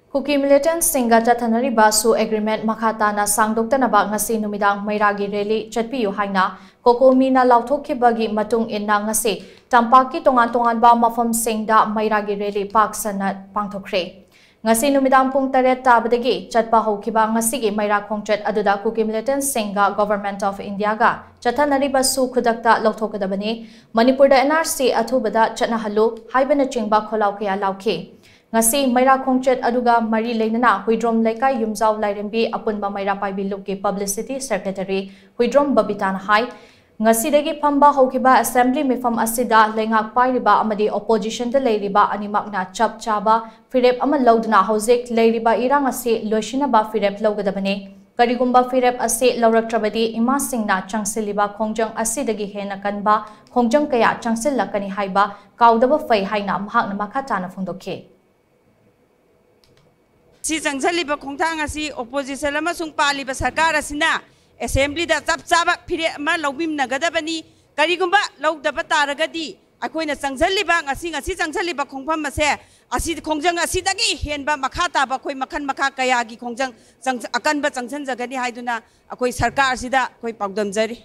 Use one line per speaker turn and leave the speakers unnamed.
Kuki militant Singda chathanariba su agreement makha tana shangdoktanaba Ngasi numidang Meira gi rally chatpiyu haina COCOMI na laothokkhiba gi matung inna Ngasi Tampak ki Tongan Tonganba Mapham Singda Meira gi rally shanna pangthokkhre Ngasi numidang pung 8 tabadagi chatpa hokhiba Ngasi gi Meira khongchat aduda Kuki militant Singda Government of India ga chathanariba su khudakta laothokkadabani Manipur da NRC athubada chatnahallu haibana chingba kholau kya laukhe Ngasi Meira khongchat aduga mari leinana huidrom laikai yumjau lairembi apunba Meira paibiluk ki publicity secretary huidrom babitan hai ngasi dagi phamba hokhiba assembly mifam asida lengak pairiba amadi opposition da leiriba animakna chap chaba firep ama laudna hojek leiriba irang ase loishinaba firep laugadabane karigumba firep ase lauraktrabadi ima singna changsiliba khongjang asidagi hena kanba khongjang kaya changsilakani haiba kaudaba fai haina mahakna makha tana phongdokhe
Si Changsaliba Kongtang asi opposition amasung paliba sarkar asina assembly da chap chaba phire ma lobim nagadabani karigumba lawdaba taragadi akoina changsaliba ngasi changsaliba khongpham ase asi khongjang asidagi henba makha taba koi makhan makha kaya gi khongjang akanba changsan jagani haiduna akoi sarkar sida koi pagdam jari